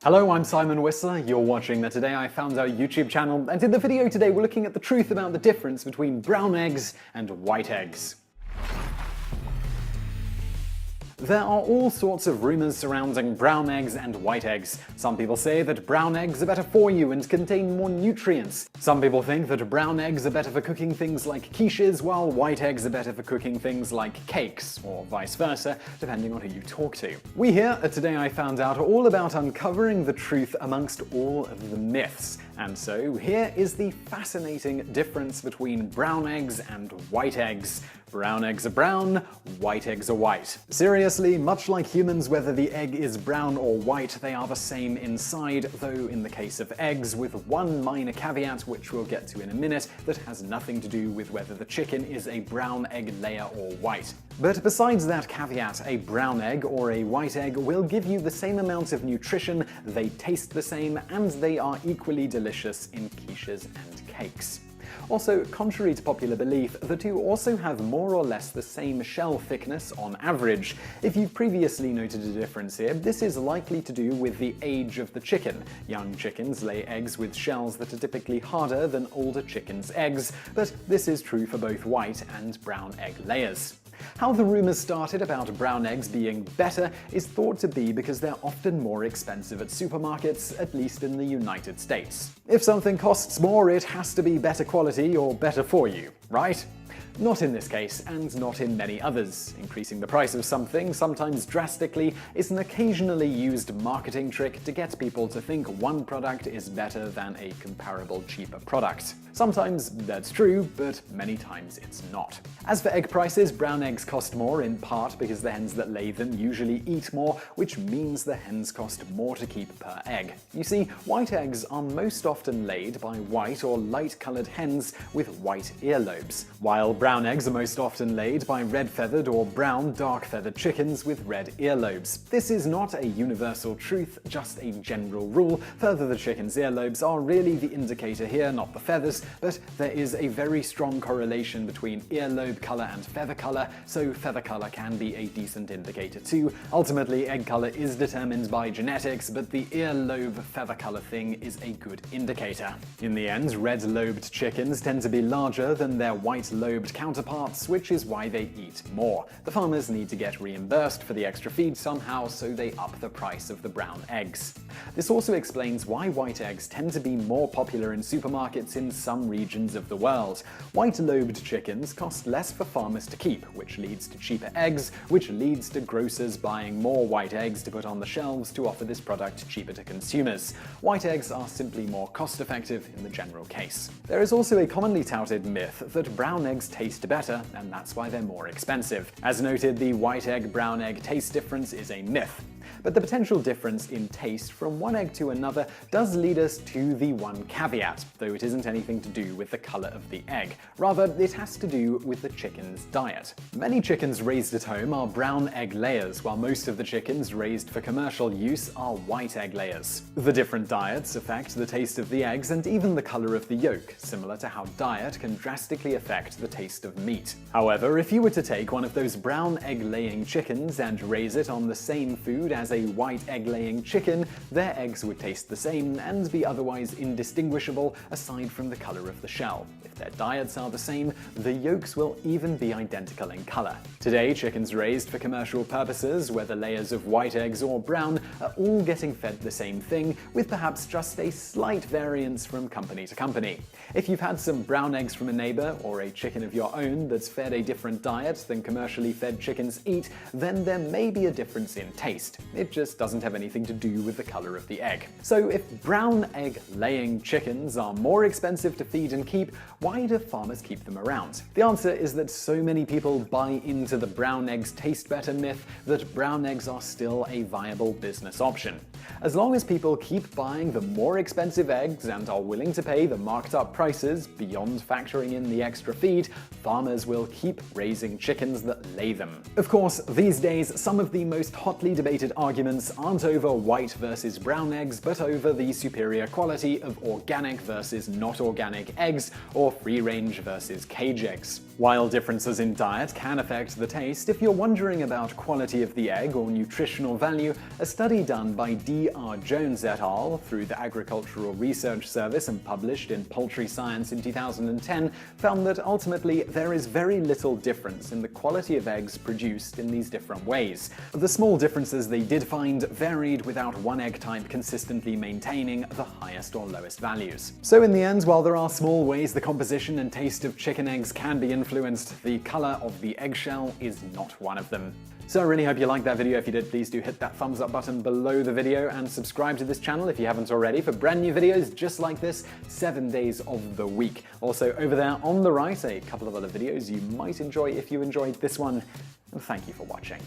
Hello, I'm Simon Whistler, you're watching the Today I Found Out YouTube channel, and in the video today we're looking at the truth about the difference between brown eggs and white eggs. There are all sorts of rumors surrounding brown eggs and white eggs. Some people say that brown eggs are better for you and contain more nutrients. Some people think that brown eggs are better for cooking things like quiches, while white eggs are better for cooking things like cakes, or vice versa, depending on who you talk to. We here at Today I Found Out are all about uncovering the truth amongst all of the myths. And so here is the fascinating difference between brown eggs and white eggs. Brown eggs are brown, white eggs are white. Seriously, much like humans, whether the egg is brown or white, they are the same inside, though in the case of eggs, with one minor caveat which we'll get to in a minute, that has nothing to do with whether the chicken is a brown egg layer or white. But besides that caveat, a brown egg or a white egg will give you the same amount of nutrition, they taste the same, and they are equally delicious in quiches and cakes. Also, contrary to popular belief, the two also have more or less the same shell thickness on average. If you've previously noted a difference here, this is likely to do with the age of the chicken. Young chickens lay eggs with shells that are typically harder than older chickens' eggs, but this is true for both white and brown egg layers. How the rumors started about brown eggs being better is thought to be because they're often more expensive at supermarkets, at least in the United States. If something costs more, it has to be better quality or better for you, right? Not in this case, and not in many others. Increasing the price of something, sometimes drastically, is an occasionally used marketing trick to get people to think one product is better than a comparable cheaper product. Sometimes that's true, but many times it's not. As for egg prices, brown eggs cost more in part because the hens that lay them usually eat more, which means the hens cost more to keep per egg. You see, white eggs are most often laid by white or light-colored hens with white earlobes, while brown eggs are most often laid by red-feathered or brown dark-feathered chickens with red earlobes. This is not a universal truth, just a general rule. Further, the chicken's earlobes are really the indicator here, not the feathers, but there is a very strong correlation between earlobe color and feather color, so feather color can be a decent indicator too. Ultimately, egg color is determined by genetics, but the earlobe feather color thing is a good indicator. In the end, red-lobed chickens tend to be larger than their white-lobed counterparts, which is why they eat more. The farmers need to get reimbursed for the extra feed somehow, so they up the price of the brown eggs. This also explains why white eggs tend to be more popular in supermarkets in some regions of the world. White-lobed chickens cost less for farmers to keep, which leads to cheaper eggs, which leads to grocers buying more white eggs to put on the shelves to offer this product cheaper to consumers. White eggs are simply more cost-effective in the general case. There is also a commonly touted myth that brown eggs taste better, and that's why they're more expensive. As noted, the white egg-brown egg taste difference is a myth. But the potential difference in taste from one egg to another does lead us to the one caveat, though it isn't anything to do with the color of the egg. Rather, it has to do with the chicken's diet. Many chickens raised at home are brown egg layers, while most of the chickens raised for commercial use are white egg layers. The different diets affect the taste of the eggs and even the color of the yolk, similar to how diet can drastically affect the taste of meat. However, if you were to take one of those brown egg-laying chickens and raise it on the same food as a white egg-laying chicken, their eggs would taste the same and be otherwise indistinguishable aside from the color of the shell. If their diets are the same, the yolks will even be identical in color. Today, chickens raised for commercial purposes, whether layers of white eggs or brown, are all getting fed the same thing, with perhaps just a slight variance from company to company. If you've had some brown eggs from a neighbor or a chicken of your own that's fed a different diet than commercially fed chickens eat, then there may be a difference in taste. It just doesn't have anything to do with the color of the egg. So if brown egg-laying chickens are more expensive to feed and keep, why do farmers keep them around? The answer is that so many people buy into the brown eggs taste better myth that brown eggs are still a viable business option. As long as people keep buying the more expensive eggs and are willing to pay the marked up prices beyond factoring in the extra feed, farmers will keep raising chickens that lay them. Of course, these days, some of the most hotly debated arguments aren't over white versus brown eggs, but over the superior quality of organic versus not organic eggs, or free-range versus cage eggs. While differences in diet can affect the taste, if you're wondering about quality of the egg or nutritional value, a study done by D.R. Jones et al. Through the Agricultural Research Service and published in Poultry Science in 2010 found that ultimately there is very little difference in the quality of eggs produced in these different ways. The small differences they did find varied without one egg type consistently maintaining the highest or lowest values. So in the end, while there are small ways the composition and taste of chicken eggs can be influenced, the color of the eggshell is not one of them. So I really hope you liked that video. If you did, please do hit that thumbs up button below the video and subscribe to this channel if you haven't already for brand new videos just like this 7 days of the week. Also over there on the right, a couple of other videos you might enjoy if you enjoyed this one. And thank you for watching.